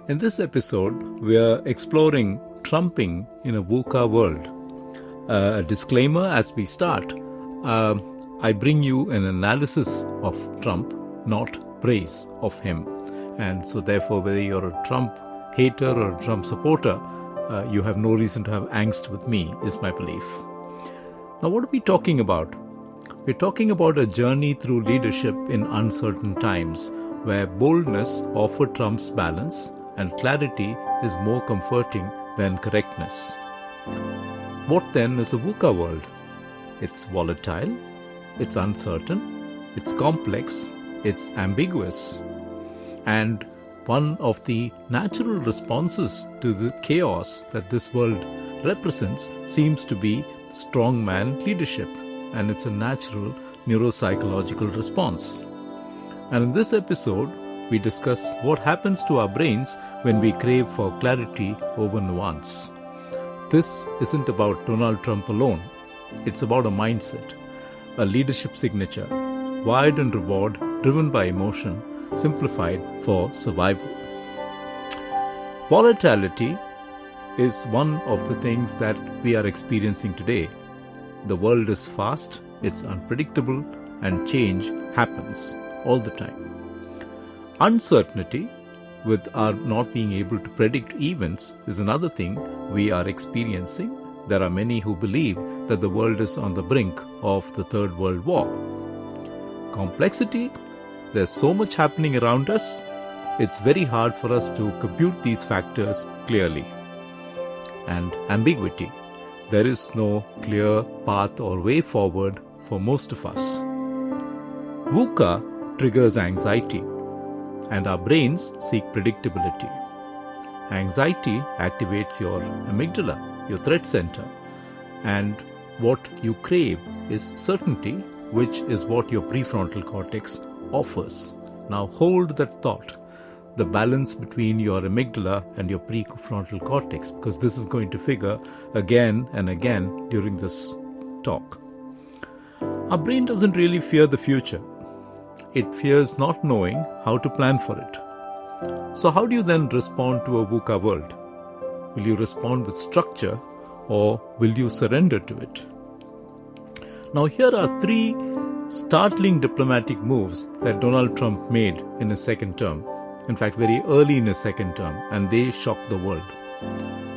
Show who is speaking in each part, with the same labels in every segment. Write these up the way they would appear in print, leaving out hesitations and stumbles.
Speaker 1: In this episode, we are exploring trumping in a VUCA world. A disclaimer as we start. I bring you an analysis of Trump, not praise of him. And so therefore, whether you're a Trump hater or a Trump supporter, you have no reason to have angst with me, is my belief. Now, what are we talking about? We're talking about a journey through leadership in uncertain times, where boldness offered trumps balance and clarity is more comforting than correctness. What then is a VUCA world? It's volatile, it's uncertain, it's complex, it's ambiguous. And one of the natural responses to the chaos that this world represents seems to be strongman leadership. And it's a natural neuropsychological response. And in this episode, we discuss what happens to our brains when we crave for clarity over nuance. This isn't about Donald Trump alone. It's about a mindset, a leadership signature, wired in reward, driven by emotion, simplified for survival. Volatility is one of the things that we are experiencing today. The world is fast, it's unpredictable, and change happens all the time. Uncertainty, with our not being able to predict events, is another thing we are experiencing. There are many who believe that the world is on the brink of the Third World War. Complexity, there's so much happening around us, it's very hard for us to compute these factors clearly. And ambiguity, there is no clear path or way forward for most of us. VUCA triggers anxiety, and our brains seek predictability. Anxiety activates your amygdala, your threat center, and what you crave is certainty, which is what your prefrontal cortex offers. Now hold that thought, the balance between your amygdala and your prefrontal cortex, because this is going to figure again and again during this talk. Our brain doesn't really fear the future. It fears not knowing how to plan for it. So how do you then respond to a VUCA world? Will you respond with structure, or will you surrender to it? Now here are three startling diplomatic moves that Donald Trump made in his second term. In fact, very early in his second term, and they shocked the world.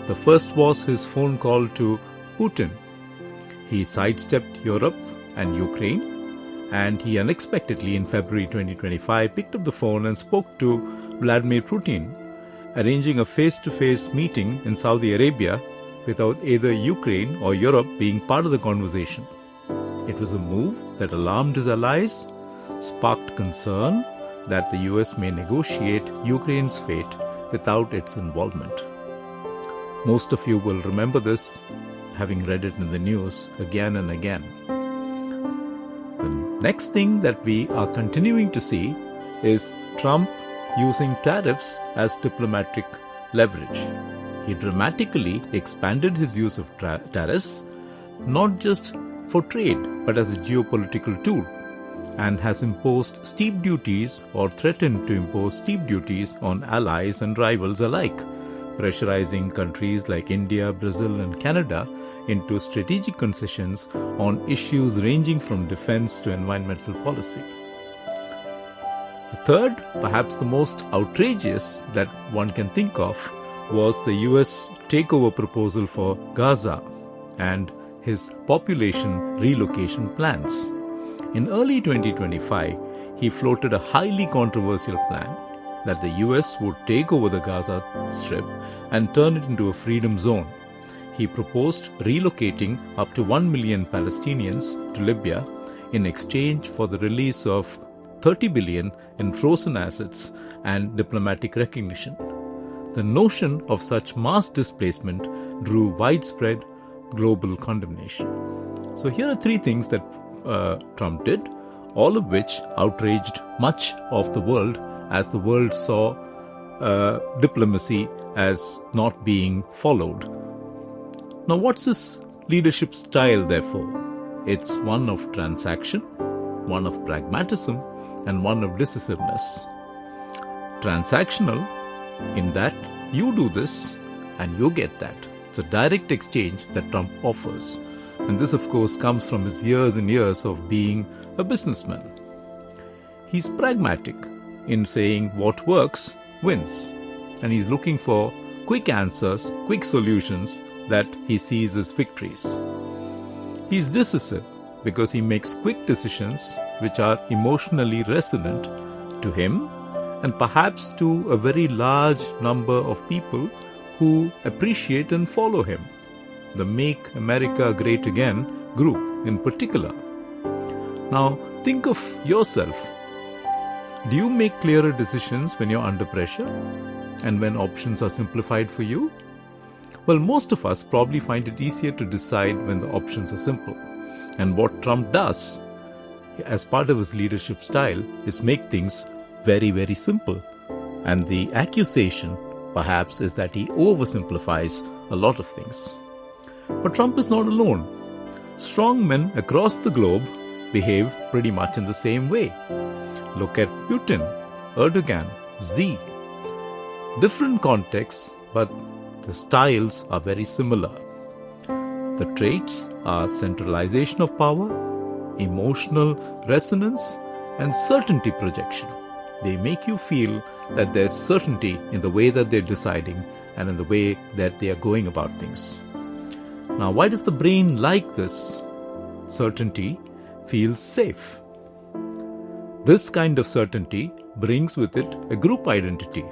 Speaker 1: The first was his phone call to Putin. He sidestepped Europe and Ukraine, and he unexpectedly in February 2025 picked up the phone and spoke to Vladimir Putin, arranging a face-to-face meeting in Saudi Arabia without either Ukraine or Europe being part of the conversation. It was a move that alarmed his allies, sparked concern that the US may negotiate Ukraine's fate without its involvement. Most of you will remember this, having read it in the news again and again. The next thing that we are continuing to see is Trump using tariffs as diplomatic leverage. He dramatically expanded his use of tariffs, not just for trade, but as a geopolitical tool, and has imposed steep duties or threatened to impose steep duties on allies and rivals alike, pressurizing countries like India, Brazil, and Canada into strategic concessions on issues ranging from defense to environmental policy. The third, perhaps the most outrageous that one can think of, was the US takeover proposal for Gaza and his population relocation plans. In early 2025, he floated a highly controversial plan that the US would take over the Gaza Strip and turn it into a freedom zone. He proposed relocating up to 1 million Palestinians to Libya in exchange for the release of $30 billion in frozen assets and diplomatic recognition. The notion of such mass displacement drew widespread global condemnation. So here are three things that Trump did, all of which outraged much of the world as the world saw diplomacy as not being followed. Now, what's his leadership style, therefore? It's one of transaction, one of pragmatism, and one of decisiveness. Transactional, in that you do this and you get that. It's a direct exchange that Trump offers. And this, of course, comes from his years and years of being a businessman. He's pragmatic in saying what works wins. And he's looking for quick answers, quick solutions that he sees as victories. He's decisive because he makes quick decisions which are emotionally resonant to him and perhaps to a very large number of people who appreciate and follow him. The Make America Great Again group in particular. Now, think of yourself. Do you make clearer decisions when you're under pressure and when options are simplified for you? Well, most of us probably find it easier to decide when the options are simple. And what Trump does as part of his leadership style is make things very, very simple. And the accusation, perhaps, is that he oversimplifies a lot of things. But Trump is not alone. Strongmen across the globe behave pretty much in the same way. Look at Putin, Erdogan, Xi. Different contexts, but the styles are very similar. The traits are centralization of power, emotional resonance, and certainty projection. They make you feel that there's certainty in the way that they're deciding and in the way that they are going about things. Now, why does the brain like this? Certainty feels safe. This kind of certainty brings with it a group identity.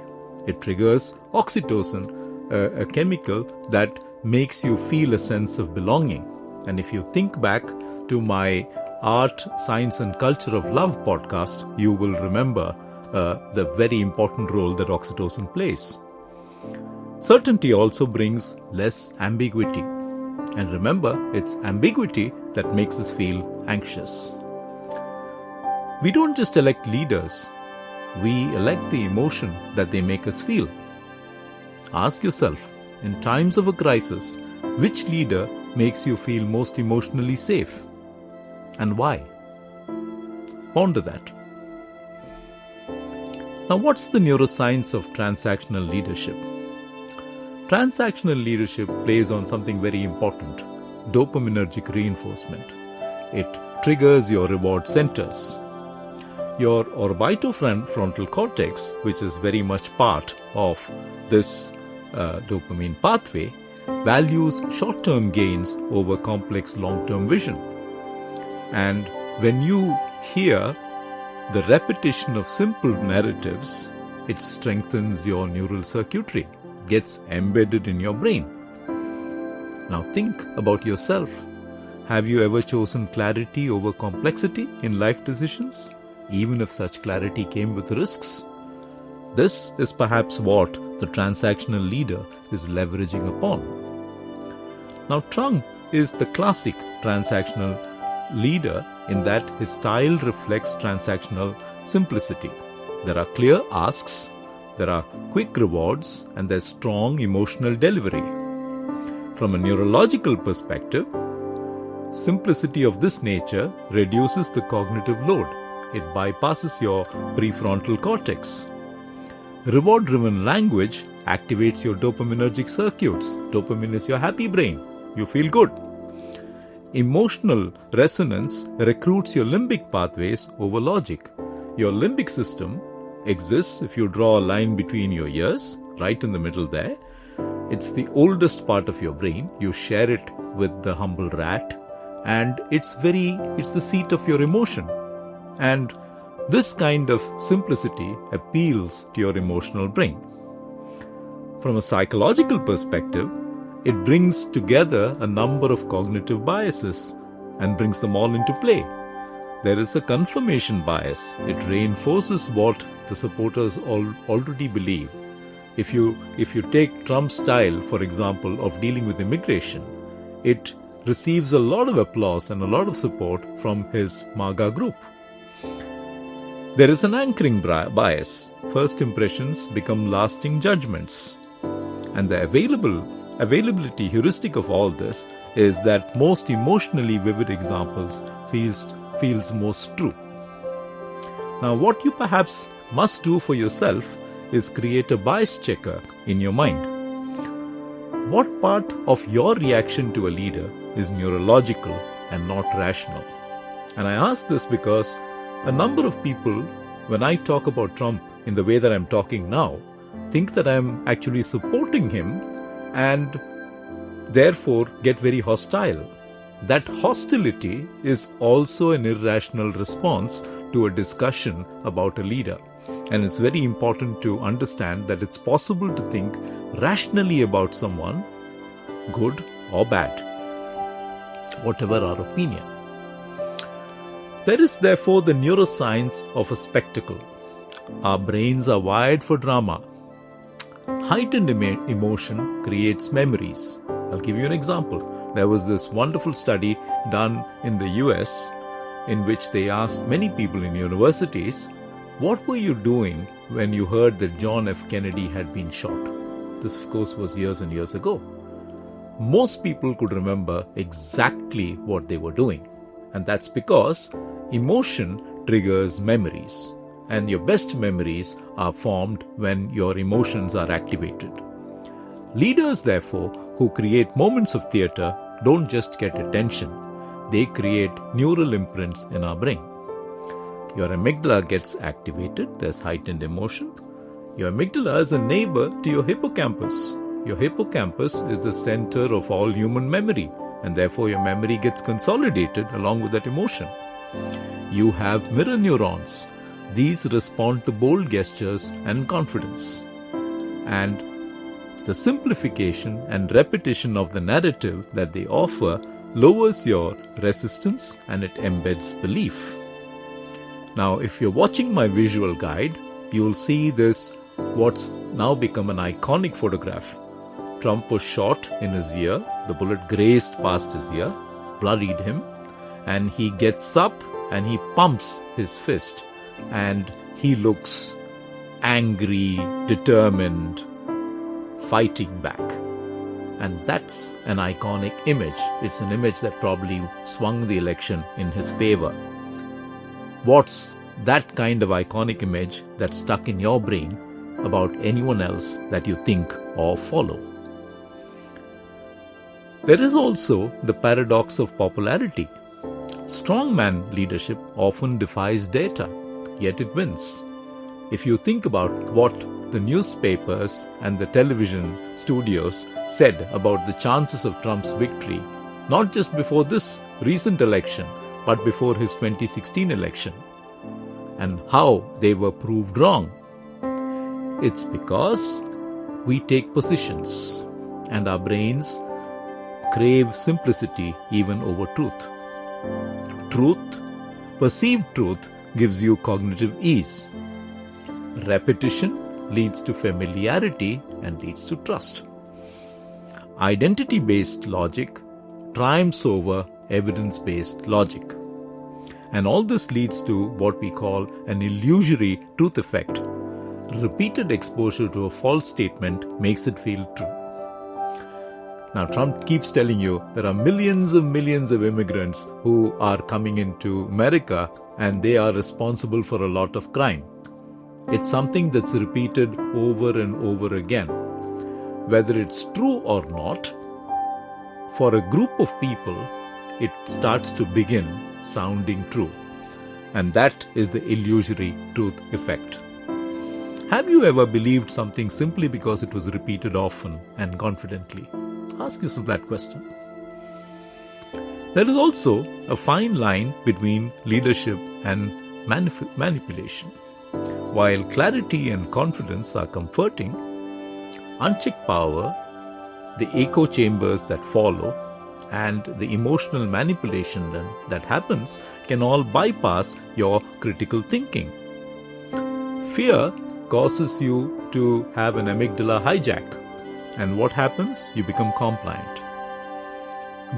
Speaker 1: It triggers oxytocin, a chemical that makes you feel a sense of belonging. And if you think back to my Art, Science and Culture of Love podcast, you will remember the very important role that oxytocin plays. Certainty also brings less ambiguity. And remember, it's ambiguity that makes us feel anxious. We don't just elect leaders. We elect the emotion that they make us feel. Ask yourself, in times of a crisis, which leader makes you feel most emotionally safe? And why? Ponder that. Now, what's the neuroscience of transactional leadership? Transactional leadership plays on something very important, dopaminergic reinforcement. It triggers your reward centers. Your orbitofrontal cortex, which is very much part of this dopamine pathway, values short-term gains over complex long-term vision. And when you hear the repetition of simple narratives, it strengthens your neural circuitry, gets embedded in your brain. Now think about yourself. Have you ever chosen clarity over complexity in life decisions, even if such clarity came with risks? This is perhaps what the transactional leader is leveraging upon. Now, Trump is the classic transactional leader in that his style reflects transactional simplicity. There are clear asks, there are quick rewards, and there's strong emotional delivery. From a neurological perspective, simplicity of this nature reduces the cognitive load. It bypasses your prefrontal cortex. Reward-driven language activates your dopaminergic circuits. Dopamine is your happy brain. You feel good. Emotional resonance recruits your limbic pathways over logic. Your limbic system exists if you draw a line between your ears, right in the middle there. It's the oldest part of your brain. You share it with the humble rat, and it's the seat of your emotion. And this kind of simplicity appeals to your emotional brain. From a psychological perspective, it brings together a number of cognitive biases and brings them all into play. There is a confirmation bias. It reinforces what the supporters already believe. If you take Trump's style, for example, of dealing with immigration, it receives a lot of applause and a lot of support from his MAGA group. There is an anchoring bias. First impressions become lasting judgments. And the availability heuristic of all this is that most emotionally vivid examples feels most true. Now, what you perhaps must do for yourself is create a bias checker in your mind. What part of your reaction to a leader is neurological and not rational? And I ask this because a number of people, when I talk about Trump in the way that I'm talking now, think that I'm actually supporting him and therefore get very hostile. That hostility is also an irrational response to a discussion about a leader. And it's very important to understand that it's possible to think rationally about someone, good or bad, whatever our opinion. There is therefore the neuroscience of a spectacle. Our brains are wired for drama. Heightened emotion creates memories. I'll give you an example. There was this wonderful study done in the US in which they asked many people in universities, what were you doing when you heard that John F. Kennedy had been shot? This, of course, was years and years ago. Most people could remember exactly what they were doing. And that's because emotion triggers memories. And your best memories are formed when your emotions are activated. Leaders, therefore, who create moments of theatre don't just get attention. They create neural imprints in our brain. Your amygdala gets activated. There's heightened emotion. Your amygdala is a neighbor to your hippocampus. Your hippocampus is the center of all human memory, and therefore your memory gets consolidated along with that emotion. You have mirror neurons. These respond to bold gestures and confidence. And the simplification and repetition of the narrative that they offer lowers your resistance and it embeds belief. Now, if you're watching my visual guide, you'll see this, what's now become an iconic photograph. Trump was shot in his ear. The bullet grazed past his ear, bloodied him, and he gets up and he pumps his fist. And he looks angry, determined, fighting back. And that's an iconic image. It's an image that probably swung the election in his favor. What's that kind of iconic image that's stuck in your brain about anyone else that you think or follow? There is also the paradox of popularity. Strongman leadership often defies data, yet it wins. If you think about what the newspapers and the television studios said about the chances of Trump's victory, not just before this recent election, but before his 2016 election, and how they were proved wrong. It's because we take positions, and our brains crave simplicity even over truth. Perceived truth gives you cognitive ease. Repetition leads to familiarity and leads to trust. Identity-based logic triumphs over evidence-based logic. And all this leads to what we call an illusory truth effect. Repeated exposure to a false statement makes it feel true. Now, Trump keeps telling you there are millions of immigrants who are coming into America and they are responsible for a lot of crime. It's something that's repeated over and over again. Whether it's true or not, for a group of people, it starts to begin sounding true. And that is the illusory truth effect. Have you ever believed something simply because it was repeated often and confidently? Ask yourself that question. There is also a fine line between leadership and manipulation. While clarity and confidence are comforting, unchecked power, the echo chambers that follow, and the emotional manipulation that happens can all bypass your critical thinking. Fear causes you to have an amygdala hijack. And what happens? You become compliant.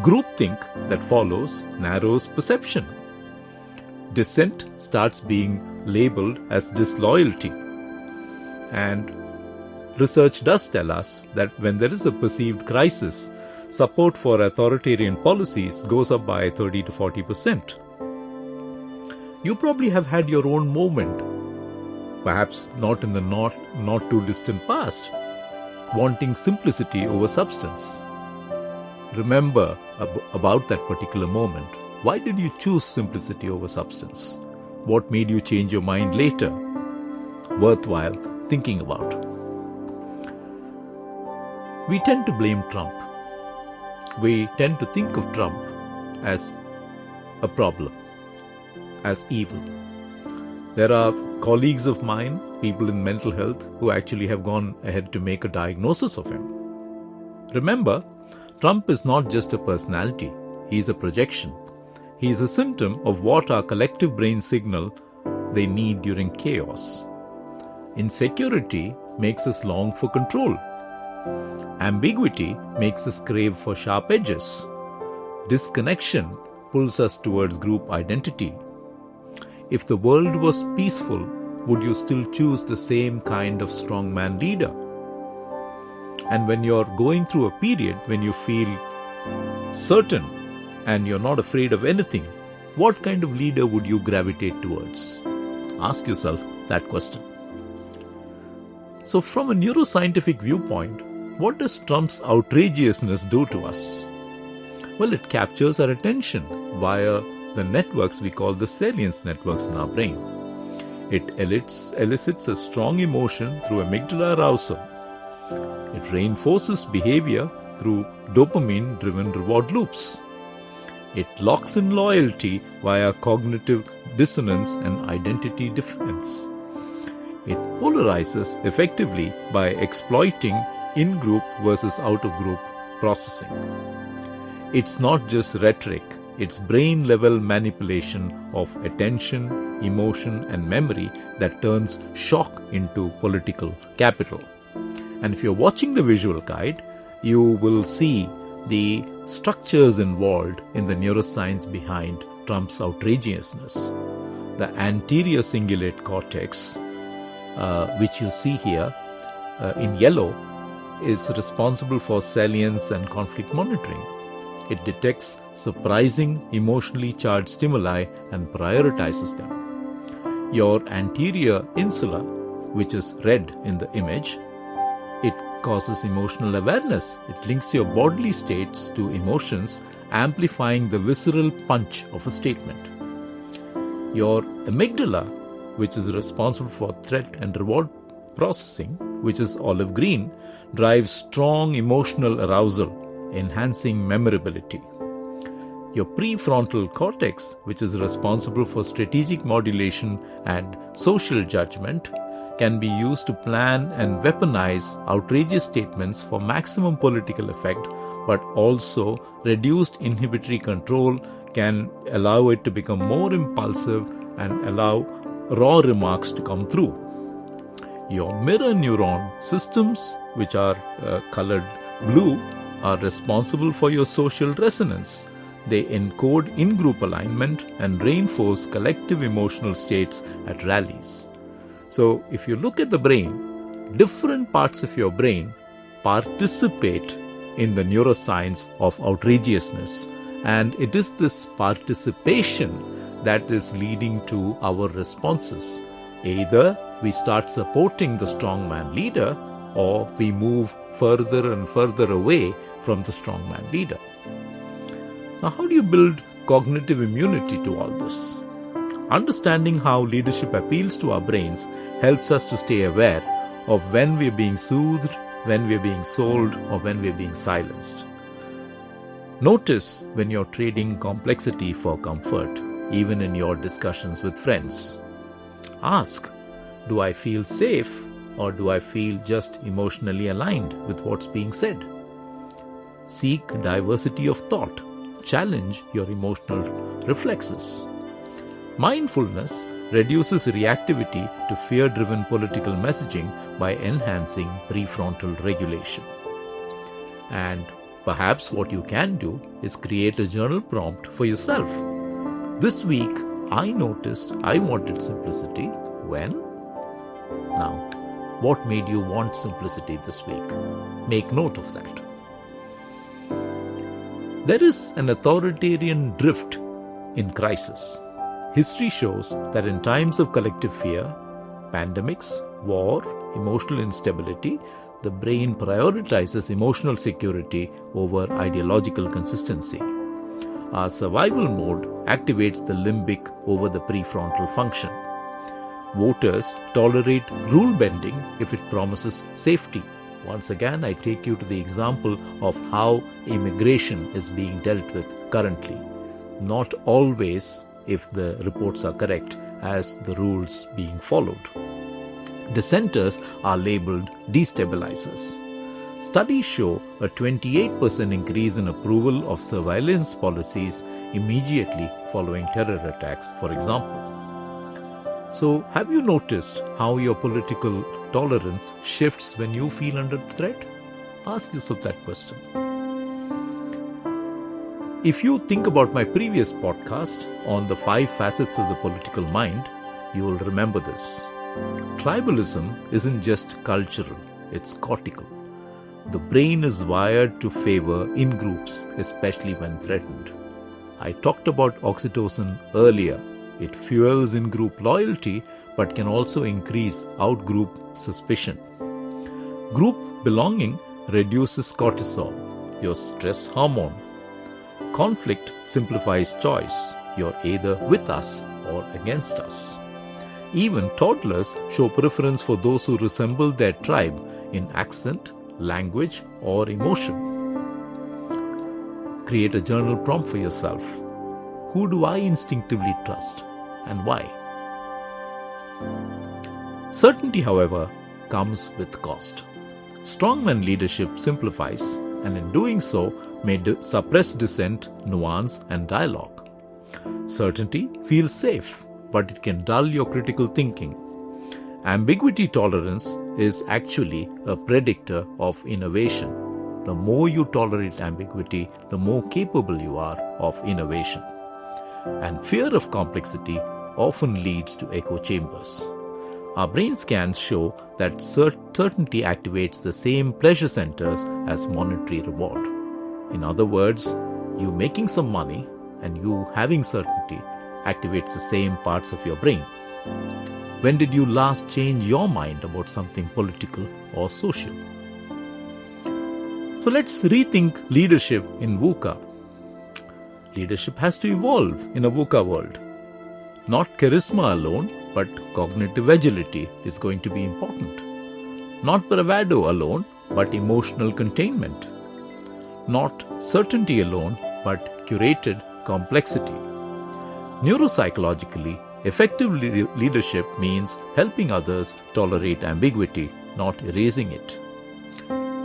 Speaker 1: Groupthink that follows narrows perception. Dissent starts being labeled as disloyalty. And research does tell us that when there is a perceived crisis, support for authoritarian policies goes up by 30 to 40%. You probably have had your own moment perhaps not in the not too distant past, wanting simplicity over substance. Remember about that particular moment. Why did you choose simplicity over substance? What made you change your mind later? Worthwhile thinking about. We tend to blame Trump. We tend to think of Trump as a problem, as evil. There are colleagues of mine, people in mental health, who actually have gone ahead to make a diagnosis of him. Remember, Trump is not just a personality, he is a projection. He is a symptom of what our collective brains signal they need during chaos. Insecurity makes us long for control. Ambiguity makes us crave for sharp edges. Disconnection pulls us towards group identity. If the world was peaceful, would you still choose the same kind of strongman leader? And when you're going through a period when you feel certain and you're not afraid of anything, what kind of leader would you gravitate towards? Ask yourself that question. So from a neuroscientific viewpoint, what does Trump's outrageousness do to us? Well, it captures our attention via the networks we call the salience networks in our brain. It elicits a strong emotion through amygdala arousal. It reinforces behavior through dopamine-driven reward loops. It locks in loyalty via cognitive dissonance and identity defense. It polarizes effectively by exploiting in-group versus out-of-group processing. It's not just rhetoric, it's brain-level manipulation of attention, emotion, and memory that turns shock into political capital. And if you're watching the visual guide, you will see the structures involved in the neuroscience behind Trump's outrageousness. The anterior cingulate cortex, which you see here in yellow, is responsible for salience and conflict monitoring. It detects surprising emotionally charged stimuli and prioritizes them. Your anterior insula, which is red in the image, it causes emotional awareness. It links your bodily states to emotions, amplifying the visceral punch of a statement. Your amygdala, which is responsible for threat and reward processing, which is olive green, drives strong emotional arousal, enhancing memorability. Your prefrontal cortex, which is responsible for strategic modulation and social judgment, can be used to plan and weaponize outrageous statements for maximum political effect, but also reduced inhibitory control can allow it to become more impulsive and allow raw remarks to come through. Your mirror neuron systems, which are colored blue, are responsible for your social resonance. They encode in-group alignment and reinforce collective emotional states at rallies. So if you look at the brain, different parts of your brain participate in the neuroscience of outrageousness. And it is this participation that is leading to our responses. Either we start supporting the strongman leader, or we move further and further away from the strongman leader. Now, how do you build cognitive immunity to all this? Understanding how leadership appeals to our brains helps us to stay aware of when we are being soothed, when we are being sold, or when we are being silenced. Notice when you're trading complexity for comfort, even in your discussions with friends. Ask, do I feel safe, or do I feel just emotionally aligned with what's being said? Seek diversity of thought. Challenge your emotional reflexes. Mindfulness reduces reactivity to fear-driven political messaging by enhancing prefrontal regulation. And perhaps what you can do is create a journal prompt for yourself. This week, I noticed I wanted simplicity when? Now, what made you want simplicity this week? Make note of that. There is an authoritarian drift in crisis. History shows that in times of collective fear, pandemics, war, emotional instability, the brain prioritizes emotional security over ideological consistency. Our survival mode activates the limbic over the prefrontal function. Voters tolerate rule bending if it promises safety. Once again, I take you to the example of how immigration is being dealt with currently. Not always, if the reports are correct, as the rules being followed. Dissenters are labeled destabilizers. Studies show a 28% increase in approval of surveillance policies immediately following terror attacks, for example. So, have you noticed how your political tolerance shifts when you feel under threat? Ask yourself that question. If you think about my previous podcast on the 5 facets of the political mind, you will remember this. Tribalism isn't just cultural, it's cortical. The brain is wired to favor in-groups, especially when threatened. I talked about oxytocin earlier. It fuels in-group loyalty, but can also increase out-group suspicion. Group belonging reduces cortisol, your stress hormone. Conflict simplifies choice. You're either with us or against us. Even toddlers show preference for those who resemble their tribe in accent, language, or emotion. Create a journal prompt for yourself. Who do I instinctively trust and why? Certainty, however, comes with cost. Strongman leadership simplifies, and in doing so may suppress dissent, nuance, and dialogue. Certainty feels safe, but it can dull your critical thinking. Ambiguity tolerance is actually a predictor of innovation. The more you tolerate ambiguity, the more capable you are of innovation. And fear of complexity often leads to echo chambers. Our brain scans show that certainty activates the same pleasure centers as monetary reward. In other words, you making some money and you having certainty activates the same parts of your brain. When did you last change your mind about something political or social? So let's rethink leadership in VUCA. Leadership has to evolve in a VUCA world. Not charisma alone, but cognitive agility is going to be important. Not bravado alone, but emotional containment. Not certainty alone, but curated complexity. Neuropsychologically, effective leadership means helping others tolerate ambiguity, not erasing it.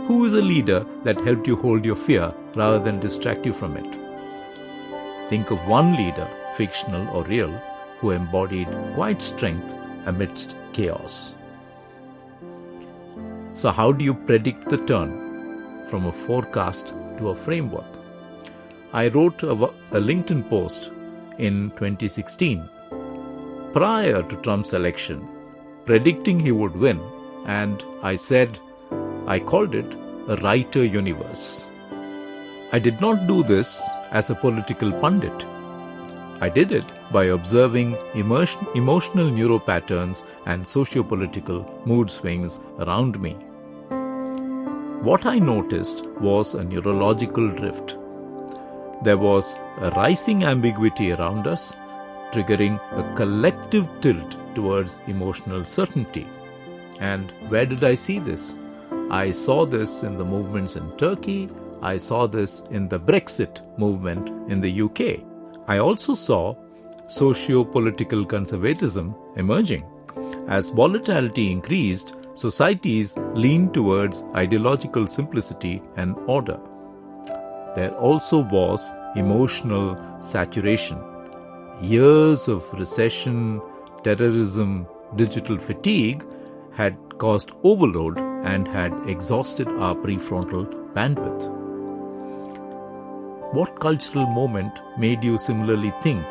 Speaker 1: Who is a leader that helped you hold your fear rather than distract you from it? Think of one leader, fictional or real, who embodied quiet strength amidst chaos. So how do you predict the turn from a forecast to a framework? I wrote a LinkedIn post in 2016, prior to Trump's election, predicting he would win, and I called it a writer universe. I did not do this as a political pundit. I did it by observing emotional neuropatterns and socio-political mood swings around me. What I noticed was a neurological drift. There was a rising ambiguity around us, triggering a collective tilt towards emotional certainty. And where did I see this? I saw this in the movements in Turkey. I saw this in the Brexit movement in the UK. I also saw socio-political conservatism emerging. As volatility increased, societies leaned towards ideological simplicity and order. There also was emotional saturation. Years of recession, terrorism, digital fatigue had caused overload and had exhausted our prefrontal bandwidth. What cultural moment made you similarly think?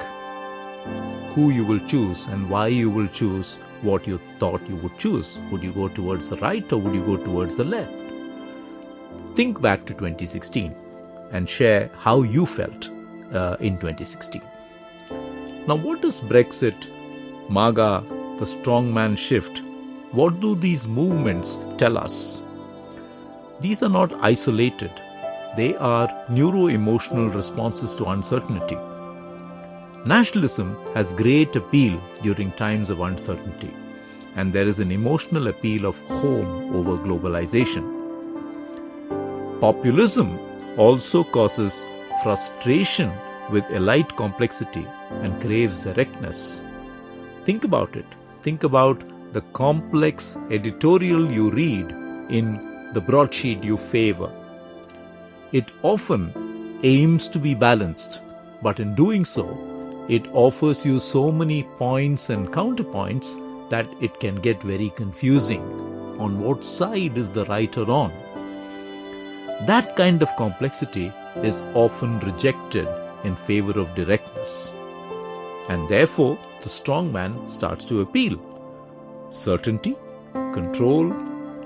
Speaker 1: Who you will choose and why you will choose what you thought you would choose? Would you go towards the right or would you go towards the left? Think back to 2016 and share how you felt in 2016. Now, what does Brexit, MAGA, the strongman shift what do these movements tell us? These are not isolated. They are neuro-emotional responses to uncertainty. Nationalism has great appeal during times of uncertainty, and there is an emotional appeal of home over globalization. Populism also causes frustration with elite complexity and craves directness. Think about it. Think about the complex editorial you read in the broadsheet you favor. It often aims to be balanced, but in doing so, it offers you so many points and counterpoints that it can get very confusing on what side is the right or wrong. That kind of complexity is often rejected in favor of directness. And therefore, the strongman starts to appeal. Certainty, control,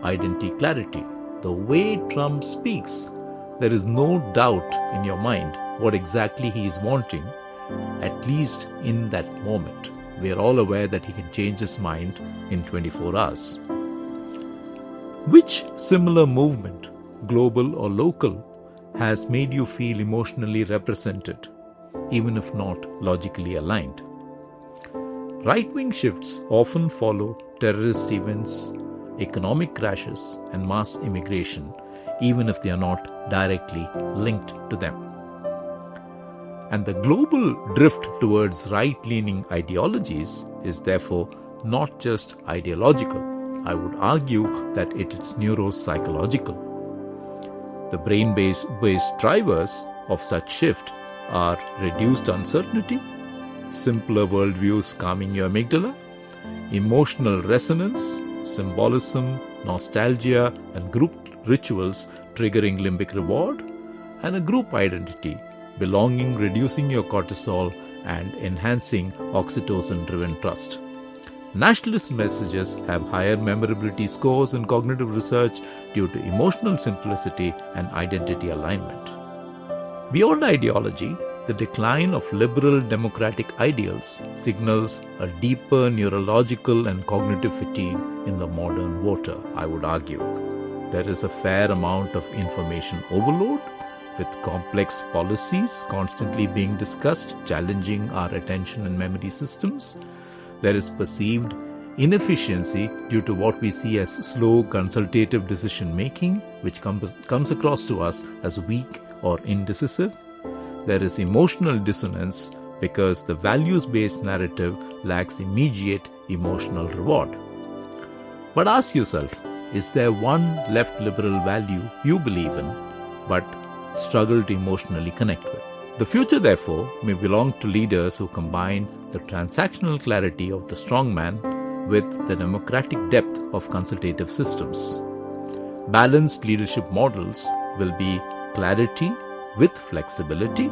Speaker 1: identity, clarity. The way Trump speaks, there is no doubt in your mind what exactly he is wanting, at least in that moment. We are all aware that he can change his mind in 24 hours. Which similar movement, global or local, has made you feel emotionally represented, even if not logically aligned? Right-wing shifts often follow terrorist events, economic crashes, and mass immigration, even if they are not directly linked to them. And the global drift towards right-leaning ideologies is therefore not just ideological. I would argue that it is neuropsychological. The brain-based drivers of such shift are reduced uncertainty, simpler worldviews calming your amygdala, emotional resonance, symbolism, nostalgia, and group rituals triggering limbic reward, and a group identity, belonging reducing your cortisol and enhancing oxytocin-driven trust. Nationalist messages have higher memorability scores in cognitive research due to emotional simplicity and identity alignment. Beyond ideology, the decline of liberal democratic ideals signals a deeper neurological and cognitive fatigue in the modern voter, I would argue. There is a fair amount of information overload, with complex policies constantly being discussed, challenging our attention and memory systems. There is perceived inefficiency due to what we see as slow consultative decision-making, which comes across to us as weak or indecisive. There is emotional dissonance because the values-based narrative lacks immediate emotional reward. But ask yourself, is there one left liberal value you believe in, but struggle to emotionally connect with? The future, therefore, may belong to leaders who combine the transactional clarity of the strongman with the democratic depth of consultative systems. Balanced leadership models will be clarity with flexibility,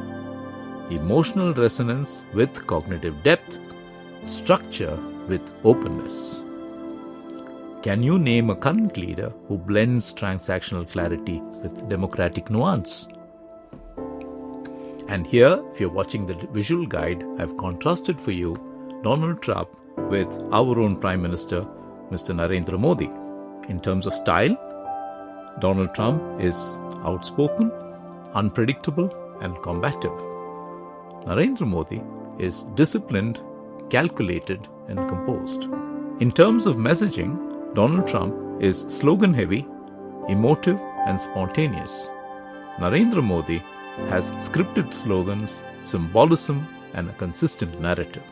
Speaker 1: emotional resonance with cognitive depth, structure with openness. Can you name a current leader who blends transactional clarity with democratic nuance? And here, if you're watching the visual guide, I've contrasted for you Donald Trump with our own Prime Minister, Mr. Narendra Modi. In terms of style, Donald Trump is outspoken, unpredictable, and combative. Narendra Modi is disciplined, calculated, and composed. In terms of messaging, Donald Trump is slogan-heavy, emotive, and spontaneous. Narendra Modi has scripted slogans, symbolism, and a consistent narrative.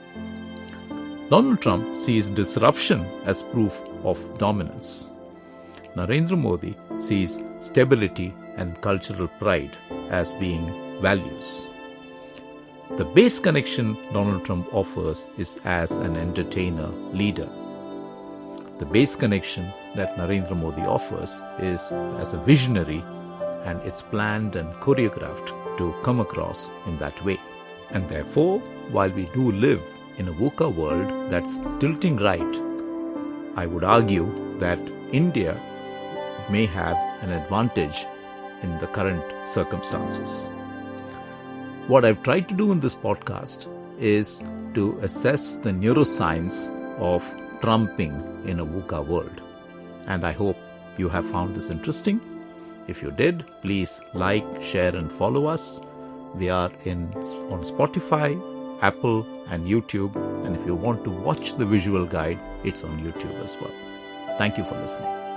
Speaker 1: Donald Trump sees disruption as proof of dominance. Narendra Modi sees stability and cultural pride as being values. The base connection Donald Trump offers is as an entertainer leader. The base connection that Narendra Modi offers is as a visionary, and it's planned and choreographed to come across in that way. And therefore, while we do live in a VUCA world that's tilting right, I would argue that India may have an advantage in the current circumstances. What I've tried to do in this podcast is to assess the neuroscience of trumping in a VUCA world. And I hope you have found this interesting. If you did, please like, share, and follow us. We are on Spotify, Apple, and YouTube. And if you want to watch the visual guide, it's on YouTube as well. Thank you for listening.